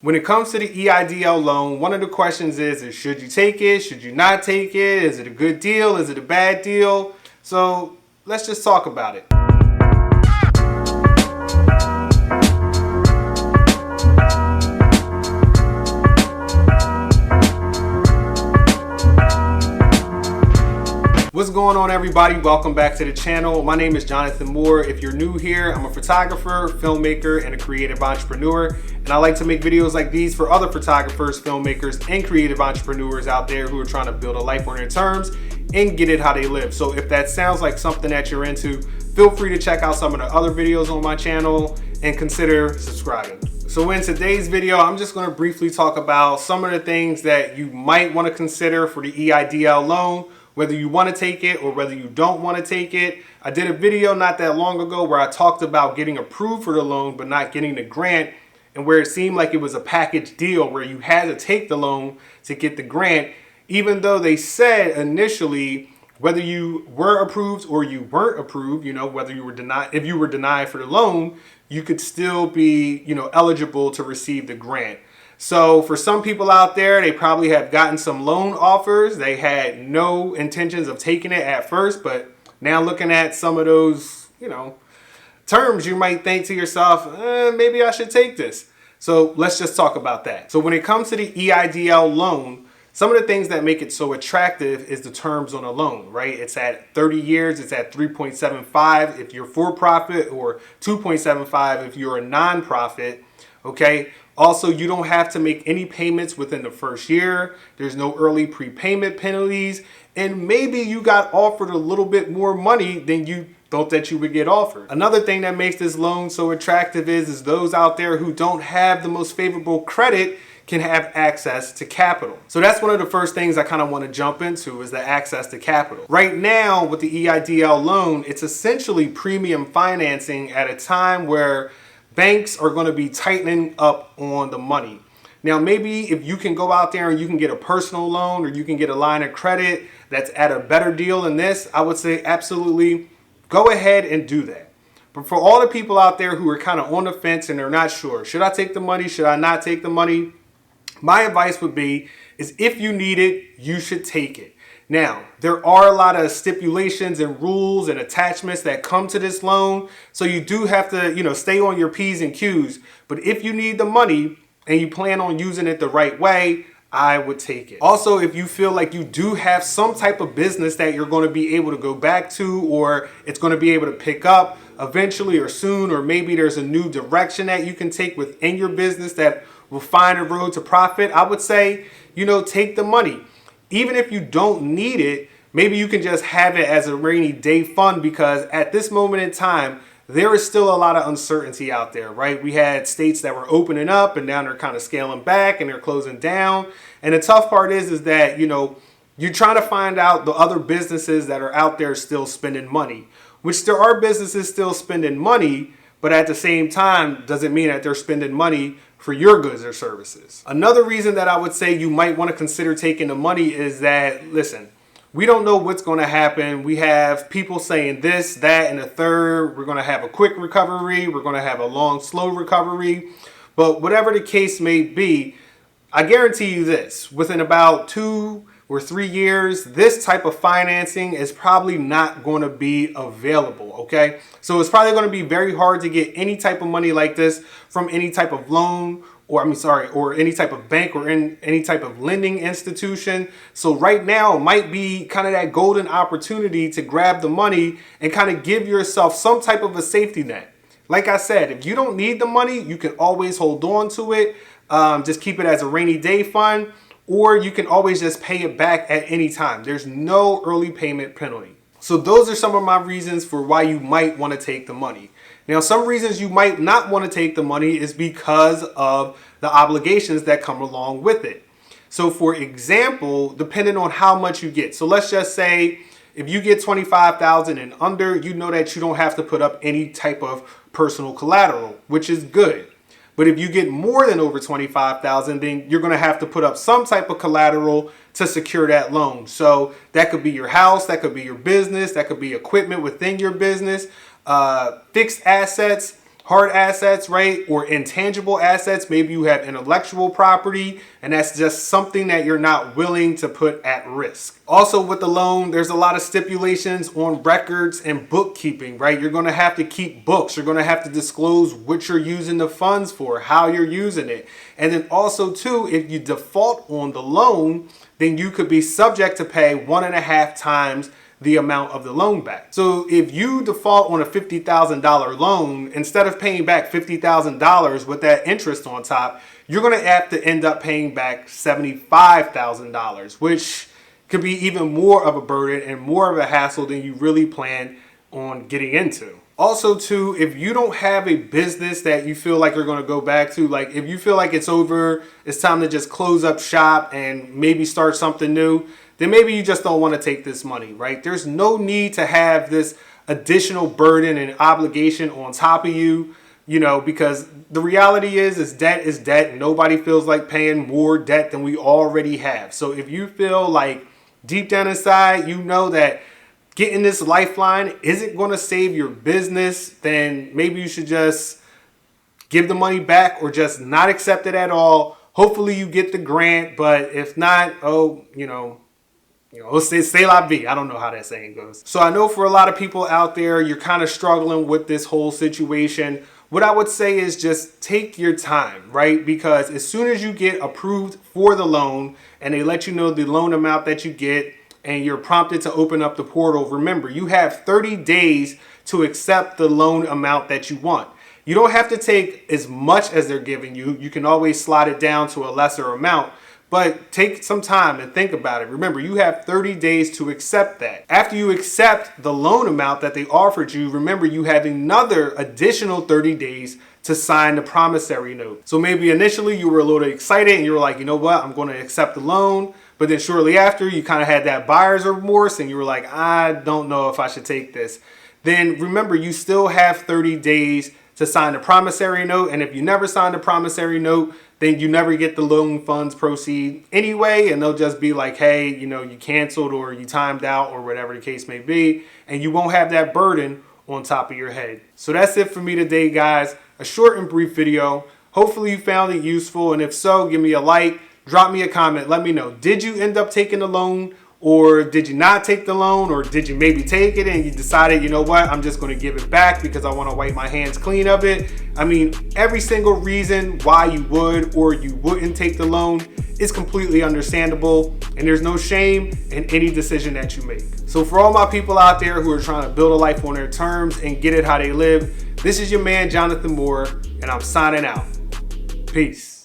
When it comes to the EIDL loan, one of the questions is should you take it? Should you not take it? Is it a good deal? Is it a bad deal? So let's just talk about it. What's going on, everybody? Welcome back to the channel. My name is Jonathan Moore. If you're new here, I'm a photographer, filmmaker, and a creative entrepreneur. And I like to make videos like these for other photographers, filmmakers, and creative entrepreneurs out there who are trying to build a life on their terms and get it how they live. So if that sounds like something that you're into, feel free to check out some of the other videos on my channel and consider subscribing. So in today's video, I'm just going to briefly talk about some of the things that you might want to consider for the EIDL loan, whether you want to take it or whether you don't want to take it. I did a video not that long ago where I talked about getting approved for the loan but not getting the grant, and where it seemed like it was a package deal where you had to take the loan to get the grant, even though they said initially whether you were approved or you weren't approved, whether you were denied, if you were denied for the loan, you could still be, eligible to receive the grant. So for some people out there, they probably have gotten some loan offers. They had no intentions of taking it at first, but now looking at some of those, terms, you might think to yourself, maybe I should take this. So let's just talk about that. So when it comes to the EIDL loan, some of the things that make it so attractive is the terms on a loan, right? It's at 30 years, it's at 3.75 if you're for profit, or 2.75 if you're a nonprofit, okay? Also, you don't have to make any payments within the first year. There's no early prepayment penalties. And maybe you got offered a little bit more money than you thought that you would get offered. Another thing that makes this loan so attractive is those out there who don't have the most favorable credit can have access to capital. So that's one of the first things I kind of want to jump into, is the access to capital. Right now with the EIDL loan, it's essentially premium financing at a time where banks are going to be tightening up on the money. Now, maybe if you can go out there and you can get a personal loan, or you can get a line of credit that's at a better deal than this, I would say absolutely go ahead and do that. But for all the people out there who are kind of on the fence and they're not sure, should I take the money? Should I not take the money? My advice would be, is if you need it, you should take it. Now, there are a lot of stipulations and rules and attachments that come to this loan. So you do have to, stay on your P's and Q's. But if you need the money and you plan on using it the right way, I would take it. Also, if you feel like you do have some type of business that you're going to be able to go back to, or it's going to be able to pick up eventually or soon, or maybe there's a new direction that you can take within your business that will find a road to profit, I would say, take the money. Even if you don't need it, maybe you can just have it as a rainy day fund, because at this moment in time, there is still a lot of uncertainty out there, right? We had states that were opening up and now they're kind of scaling back and they're closing down. And the tough part is that, you're trying to find out the other businesses that are out there still spending money, which there are businesses still spending money, but at the same time, doesn't mean that they're spending money for your goods or services. Another reason that I would say you might want to consider taking the money is that, listen, we don't know what's going to happen. We have people saying this, that, and a third. We're going to have a quick recovery. We're going to have a long, slow recovery. But whatever the case may be, I guarantee you this, within about 2 or 3 years, this type of financing is probably not going to be available, okay? So it's probably going to be very hard to get any type of money like this from any type of loan, or any type of bank, or in any type of lending institution. So right now it might be kind of that golden opportunity to grab the money and kind of give yourself some type of a safety net. Like I said, if you don't need the money, you can always hold on to it. Just keep it as a rainy day fund, or you can always just pay it back at any time. There's no early payment penalty. So those are some of my reasons for why you might want to take the money. Now, some reasons you might not want to take the money is because of the obligations that come along with it. So for example, depending on how much you get. So let's just say if you get $25,000 and under, you know that you don't have to put up any type of personal collateral, which is good. But if you get more than over $25,000, then you're going to have to put up some type of collateral to secure that loan. So that could be your house, that could be your business, that could be equipment within your business, fixed assets, hard assets, right? Or intangible assets. Maybe you have intellectual property, and that's just something that you're not willing to put at risk. Also with the loan, there's a lot of stipulations on records and bookkeeping, right? You're gonna have to keep books. You're gonna have to disclose what you're using the funds for, how you're using it. And then also too, if you default on the loan, then you could be subject to pay 1.5 times the amount of the loan back. So if you default on a $50,000 loan, instead of paying back $50,000 with that interest on top, you're gonna have to end up paying back $75,000, which could be even more of a burden and more of a hassle than you really plan on getting into. Also too, if you don't have a business that you feel like you're going to go back to, like if you feel like it's over, it's time to just close up shop and maybe start something new, then maybe you just don't want to take this money, right? There's no need to have this additional burden and obligation on top of you, you know, because the reality is debt is debt. Nobody feels like paying more debt than we already have. So if you feel like deep down inside, you know that getting this lifeline isn't going to save your business, then maybe you should just give the money back or just not accept it at all. Hopefully you get the grant, but if not, c'est la vie. I don't know how that saying goes. So I know for a lot of people out there, you're kind of struggling with this whole situation. What I would say is just take your time, right? Because as soon as you get approved for the loan and they let you know the loan amount that you get, and you're prompted to open up the portal, remember, you have 30 days to accept the loan amount that you want. You don't have to take as much as they're giving you. You can always slide it down to a lesser amount, but take some time and think about it. Remember, you have 30 days to accept that. After you accept the loan amount that they offered you, remember, you have another additional 30 days to sign the promissory note. So maybe initially you were a little excited and you were like, you know what, I'm going to accept the loan. But then shortly after, you kind of had that buyer's remorse and you were like, I don't know if I should take this. Then remember, you still have 30 days to sign the promissory note. And if you never sign the promissory note, then you never get the loan funds proceed anyway. And they'll just be like, hey, you know, you canceled or you timed out or whatever the case may be. And you won't have that burden on top of your head. So that's it for me today, guys. A short and brief video. Hopefully you found it useful. And if so, give me a like. Drop me a comment. Let me know. Did you end up taking the loan, or did you not take the loan, or did you maybe take it and you decided, you know what, I'm just going to give it back because I want to wipe my hands clean of it? I mean, every single reason why you would or you wouldn't take the loan is completely understandable, and there's no shame in any decision that you make. So for all my people out there who are trying to build a life on their terms and get it how they live, this is your man, Jonathan Moore, and I'm signing out. Peace.